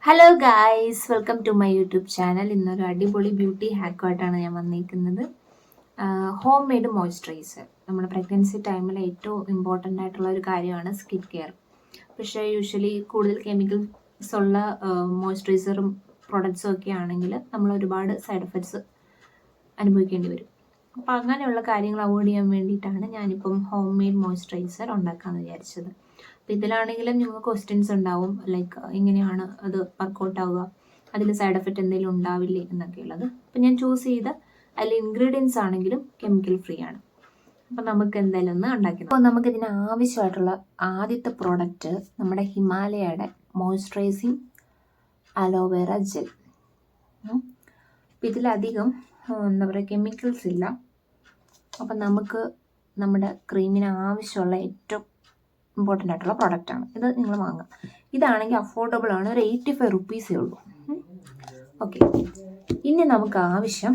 Hello guys, welcome to my YouTube channel. ഇന്നൊരു അടിപൊളി beauty ഹാക്കുമായിട്ടാണ് ഞാൻ വന്നിരിക്കുന്നത്. Home made moisturiser. നമ്മുടെ പ്രഗ്നൻസി ടൈമിൽ ഏറ്റവും ഇമ്പോർട്ടൻ്റ് ആയിട്ടുള്ള ഒരു കാര്യമാണ് സ്കിൻ കെയർ. പക്ഷേ യൂഷ്വലി കൂടുതൽ കെമിക്കൽസ് ഉള്ള മോയ്സ്ചറൈസറും പ്രൊഡക്ട്സും ഒക്കെ ആണെങ്കിൽ നമ്മൾ ഒരുപാട് സൈഡ് എഫക്ട്സ് അനുഭവിക്കേണ്ടി വരും. അപ്പോൾ അങ്ങനെയുള്ള കാര്യങ്ങൾ അവോയ്ഡ് ചെയ്യാൻ വേണ്ടിയിട്ടാണ് ഞാനിപ്പം ഹോം മെയ്ഡ് മോയ്സ്ചറൈസർ ഉണ്ടാക്കാമെന്ന് വിചാരിച്ചത്. അപ്പോൾ ഇതിലാണെങ്കിലും നിങ്ങൾക്ക് ക്വസ്റ്റ്യൻസ് ഉണ്ടാവും, ലൈക്ക് എങ്ങനെയാണ് അത് വർക്കൗട്ട് ആവുക, അതിൽ സൈഡ് എഫക്റ്റ് എന്തെങ്കിലും ഉണ്ടാവില്ലേ എന്നൊക്കെ ഉള്ളത്. അപ്പോൾ ഞാൻ ചൂസ് ചെയ്ത അതിൽ ഇൻഗ്രീഡിയൻസ് ആണെങ്കിലും കെമിക്കൽ ഫ്രീ ആണ്. അപ്പോൾ നമുക്ക് എന്തായാലും ഒന്ന് ഉണ്ടാക്കി. അപ്പോൾ നമുക്കിതിന് ആവശ്യമായിട്ടുള്ള ആദ്യത്തെ പ്രോഡക്റ്റ് നമ്മുടെ ഹിമാലയയുടെ മോയ്സ്ചറൈസിങ് അലോവേറ ജെൽ. അപ്പോൾ ഇതിലധികം എന്താ പറയുക, കെമിക്കൽസ് ഇല്ല. അപ്പം നമുക്ക് നമ്മുടെ ക്രീമിന് ആവശ്യമുള്ള ഏറ്റവും ഇമ്പോർട്ടൻ്റ് ആയിട്ടുള്ള പ്രോഡക്റ്റാണ് ഇത്. നിങ്ങൾ വാങ്ങുക. ഇതാണെങ്കിൽ അഫോർഡബിൾ ആണ്, ഒരു 85 റുപ്പീസേ ഉള്ളൂ. ഓക്കെ, ഇനി നമുക്ക് ആവശ്യം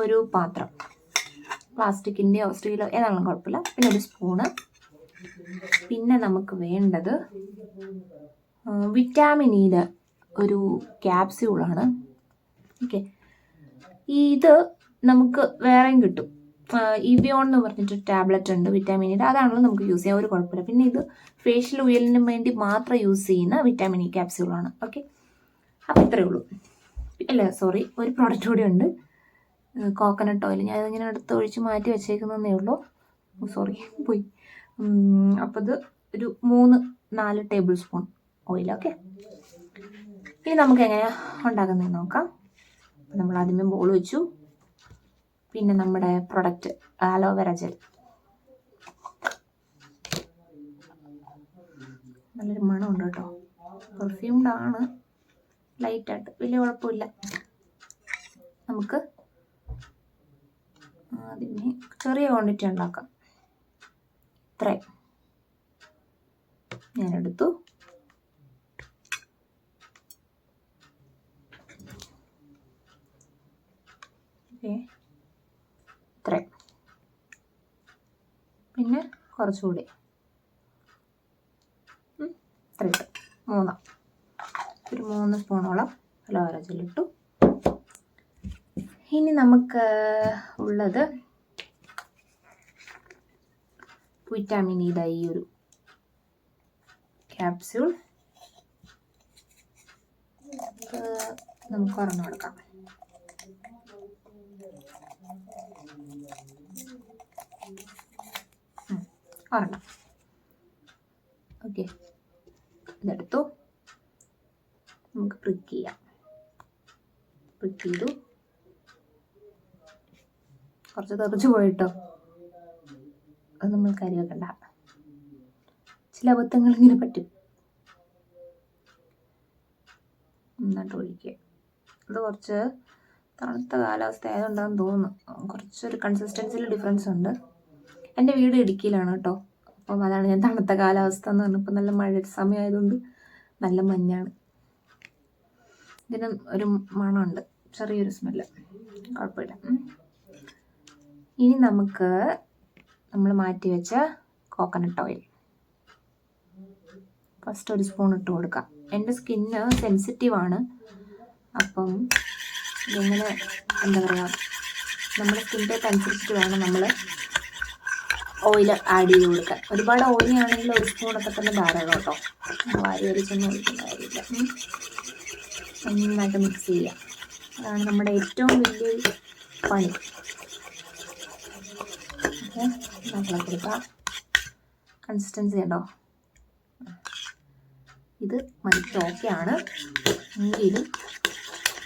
ഒരു പാത്രം, പ്ലാസ്റ്റിക്കിൻ്റെയോ സ്റ്റീലോ ഏതാണെങ്കിലും കുഴപ്പമില്ല. പിന്നെ ഒരു സ്പൂണ്. പിന്നെ നമുക്ക് വേണ്ടത് വിറ്റാമിൻ ഇയുടെ ഒരു ക്യാപ്സ്യൂളാണ്. ഓക്കെ, ഇത് നമുക്ക് വേറെയും കിട്ടും. ഇവിയോൺ എന്ന് പറഞ്ഞിട്ട് ടാബ്ലറ്റ് ഉണ്ട് വിറ്റാമിൻ ഇയുടെ, അതാണല്ലോ നമുക്ക് യൂസ് ചെയ്യാൻ, ഒരു കുഴപ്പമില്ല. പിന്നെ ഇത് ഫേഷ്യൽ ഓയിലിന് വേണ്ടി മാത്രം യൂസ് ചെയ്യുന്ന വിറ്റാമിൻ ഇ ക്യാപ്സ്യൂളാണ്. ഓക്കെ, അപ്പോൾ ഇത്രയേ ഉള്ളൂ. അല്ല സോറി, ഒരു പ്രോഡക്റ്റ് കൂടി ഉണ്ട്, കോക്കനട്ട് ഓയിൽ. ഞാൻ ഇതിങ്ങനെ എടുത്ത് ഒഴിച്ച് മാറ്റി വെച്ചേക്കുന്നതേ ഉള്ളൂ. സോറി, പോയി. അപ്പോൾ ഇത് ഒരു 3-4 ടേബിൾ സ്പൂൺ ഓയിൽ. ഓക്കെ, ഇനി നമുക്ക് എങ്ങനെയാണ് ഉണ്ടാക്കുന്നതെന്ന് നോക്കാം. അപ്പോൾ നമ്മൾ ആദ്യമേ ബോൾ വെച്ചു. പിന്നെ നമ്മുടെ പ്രൊഡക്റ്റ് അലോവേറ ജെൽ, നല്ലൊരു മണമുണ്ട് കേട്ടോ, പെർഫ്യൂംഡ് ആണ്, ലൈറ്റായിട്ട്, വലിയ കുഴപ്പമില്ല. നമുക്ക് ആദ്യമേ ചെറിയ ക്വാണ്ടിറ്റി ഉണ്ടാക്കാം. ഇത്രയും ഞാനെടുത്തു. ഓക്കെ, ഇത്രയും. പിന്നെ കുറച്ചുകൂടി, ഇത്രയിട്ട് 3 സ്പൂണോളം അലോവേറ ജെല്ലിട്ടു. ഇനി നമുക്ക് ഉള്ളത് വിറ്റാമിൻ ഇയുടെ ഈ ഒരു ക്യാപ്സ്യൂൾ. നമുക്ക് ഒരെണ്ണം കൊടുക്കാം. ഒരെണ്ണം. ഓക്കെ, ഇതെടുത്തു. നമുക്ക് പ്രിക്ക് ചെയ്യാം. പ്രിക്ക് ചെയ്തു. കുറച്ച് തെറിച്ച് പോയിട്ടോ, അത് നമ്മൾ കരി വെക്കണ്ട. ചില അബദ്ധങ്ങൾ ഇങ്ങനെ പറ്റും. നന്നായിട്ട് ഒഴിക്കുക. അത് കുറച്ച് തണുത്ത കാലാവസ്ഥ ആയതുകൊണ്ടാണെന്ന് തോന്നുന്നു, കുറച്ചൊരു കൺസിസ്റ്റൻസിയിൽ ഡിഫറൻസ് ഉണ്ട്. എൻ്റെ വീട് ഇടുക്കിയിലാണ് കേട്ടോ, അപ്പം അതാണ് ഞാൻ തണുത്ത കാലാവസ്ഥ എന്ന് പറഞ്ഞപ്പോൾ. നല്ല മഴ സമയമായതുകൊണ്ട് നല്ല മഞ്ഞാണ്. ഇതിന് ഒരു മണമുണ്ട്, ചെറിയൊരു സ്മെല്ല്, കുഴപ്പമില്ല. ഇനി നമുക്ക് നമ്മൾ മാറ്റി വെച്ച കോക്കനട്ട് ഓയിൽ ഫസ്റ്റ് ഒരു സ്പൂൺ ഇട്ട് കൊടുക്കാം. എൻ്റെ സ്കിന്ന് സെൻസിറ്റീവാണ്, അപ്പം ഇതെങ്ങനെ എന്താ പറയുക, നമ്മുടെ സ്കിൻ ടൈപ്പ് അനുസരിച്ചിട്ട് വേണം നമ്മൾ ഓയിൽ ആഡ് ചെയ്ത് കൊടുക്കാൻ. ഒരുപാട് ഓയിലി ആണെങ്കിൽ ഒരു സ്പൂണൊക്കെ തന്നെ ധാരാളം കേട്ടോ, വാരി വരിച്ചൊന്നും ഒഴിക്കുന്ന കാര്യമില്ല. നന്നായിട്ട് മിക്സ് ചെയ്യുക, അതാണ് നമ്മുടെ ഏറ്റവും വലിയൊരു പണി. ഓക്കെ, നമ്മളെ കൊടുക്കാം. കൺസിസ്റ്റൻസി ഉണ്ടോ? ഇത് മരിച്ച് ഓക്കെയാണ്. എങ്കിലും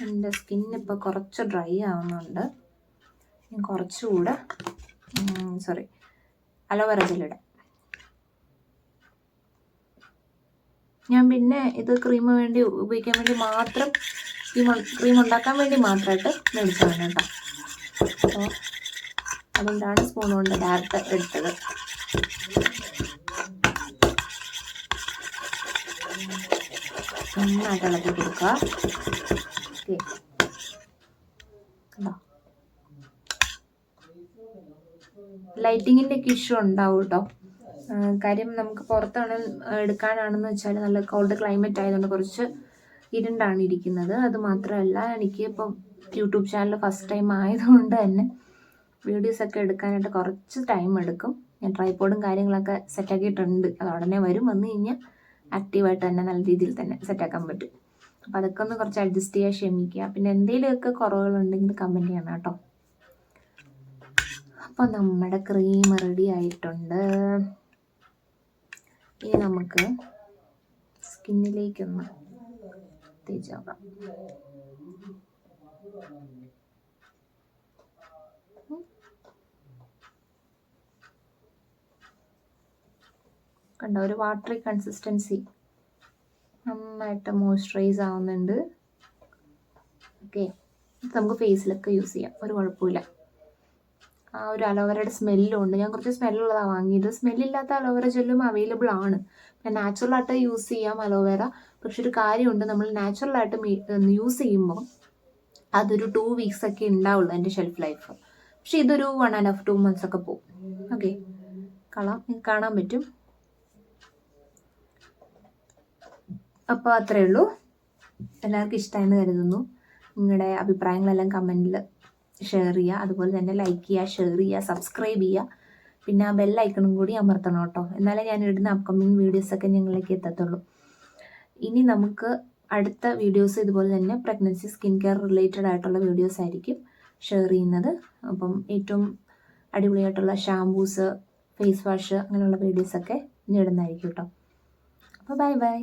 എൻ്റെ സ്കിന്നിപ്പോൾ കുറച്ച് ഡ്രൈ ആവുന്നുണ്ട്. ഞാൻ കുറച്ചുകൂടെ അലോവേറ ജെല്ലിടാം. ഞാൻ പിന്നെ ഇത് ക്രീം വേണ്ടി ഉപയോഗിക്കാൻ വേണ്ടി മാത്രം, ക്രീം ഉണ്ടാക്കാൻ വേണ്ടി മാത്രമായിട്ട് മേടിച്ചതാണ് കേട്ടോ. അപ്പോൾ അതുകൊണ്ടാണ് സ്പൂൺ കൊണ്ട് ഡയറക്റ്റ് എടുത്തത്. നന്നായിട്ട് ഇളക്കി കൊടുക്കുക. ഓക്കെ, കണ്ടോ, ലൈറ്റിങ്ങിൻ്റെ ഒക്കെ ഇഷ്യൂ ഉണ്ടാവും കേട്ടോ. കാര്യം നമുക്ക് പുറത്താണ് എടുക്കാനാണെന്ന് വെച്ചാൽ നല്ല കോൾഡ് ക്ലൈമറ്റ് ആയതുകൊണ്ട് കുറച്ച് ഇരുണ്ടാണ് ഇരിക്കുന്നത്. അത് മാത്രമല്ല എനിക്ക് ഇപ്പം യൂട്യൂബ് ചാനൽ ഫസ്റ്റ് ടൈം ആയതുകൊണ്ട് തന്നെ വീഡിയോസൊക്കെ എടുക്കാനായിട്ട് കുറച്ച് ടൈം എടുക്കും. ഞാൻ ട്രൈപോഡും കാര്യങ്ങളൊക്കെ സെറ്റാക്കിയിട്ടുണ്ട്. അത് ഉടനെ വന്നു കഴിഞ്ഞാൽ ആക്റ്റീവായിട്ട് തന്നെ നല്ല രീതിയിൽ തന്നെ സെറ്റാക്കാൻ പറ്റും. അപ്പോൾ അതൊക്കെ ഒന്ന് കുറച്ച് അഡ്ജസ്റ്റ് ചെയ്യാൻ ക്ഷമിക്കുക. പിന്നെ എന്തെങ്കിലുമൊക്കെ കുറവുകളുണ്ടെങ്കിൽ കമൻറ്റ് ചെയ്യണം കേട്ടോ. അപ്പോൾ നമ്മുടെ ക്രീം റെഡി ആയിട്ടുണ്ട്. ഇനി നമുക്ക് സ്കിന്നിലേക്കൊന്ന് തേച്ച് നോക്കാം. കണ്ടോ, ഒരു വാട്ടറി കൺസിസ്റ്റൻസി, നന്നായിട്ട് മോയ്സ്ചറൈസ് ആവുന്നുണ്ട്. ഓക്കെ, നമുക്ക് ഫേസിലൊക്കെ യൂസ് ചെയ്യാം, ഒരു കുഴപ്പമില്ല. ആ ഒരു അലോവേരയുടെ സ്മെല്ലും ഉണ്ട്. ഞാൻ കുറച്ച് സ്മെല്ലുള്ളതാണ് വാങ്ങിയത്. സ്മെല്ലില്ലാത്ത അലോവേര ജെല്ലും അവൈലബിൾ ആണ്. ഞാൻ നാച്ചുറലായിട്ട് യൂസ് ചെയ്യാം അലോവേര. പക്ഷെ ഒരു കാര്യമുണ്ട്, നമ്മൾ നാച്ചുറലായിട്ട് യൂസ് ചെയ്യുമ്പോൾ അതൊരു 2 വീക്സ് ഒക്കെ ഉണ്ടാവുള്ളൂ എൻ്റെ ഷെൽഫ് ലൈഫ്. പക്ഷെ ഇതൊരു 1.5 2 months ഒക്കെ പോകും. ഓക്കെ, കാണാൻ പറ്റും. അപ്പോൾ അത്രയേ ഉള്ളൂ. എല്ലാവർക്കും ഇഷ്ടമായെന്ന് കരുതുന്നു. നിങ്ങളുടെ അഭിപ്രായങ്ങളെല്ലാം കമൻറ്റിൽ ഷെയർ ചെയ്യുക. അതുപോലെ തന്നെ ലൈക്ക് ചെയ്യുക, ഷെയർ ചെയ്യുക, സബ്സ്ക്രൈബ് ചെയ്യുക. പിന്നെ ആ ബെല്ലൈക്കണും കൂടി അമർത്തണം കേട്ടോ. എന്നാലേ ഞാൻ ഇടുന്ന അപ്കമിങ് വീഡിയോസൊക്കെ നിങ്ങളിലേക്ക് എത്തത്തുള്ളൂ. ഇനി നമുക്ക് അടുത്ത വീഡിയോസ് ഇതുപോലെ തന്നെ പ്രഗ്നൻസി സ്കിൻ കെയർ റിലേറ്റഡ് ആയിട്ടുള്ള വീഡിയോസ് ആയിരിക്കും ഷെയർ ചെയ്യുന്നത്. അപ്പം ഏറ്റവും അടിപൊളിയായിട്ടുള്ള ഷാംപൂസ്, ഫേസ് വാഷ് അങ്ങനെയുള്ള വീഡിയോസൊക്കെ ഇടുന്നതായിരിക്കും കേട്ടോ. അപ്പോൾ ബൈ ബൈ.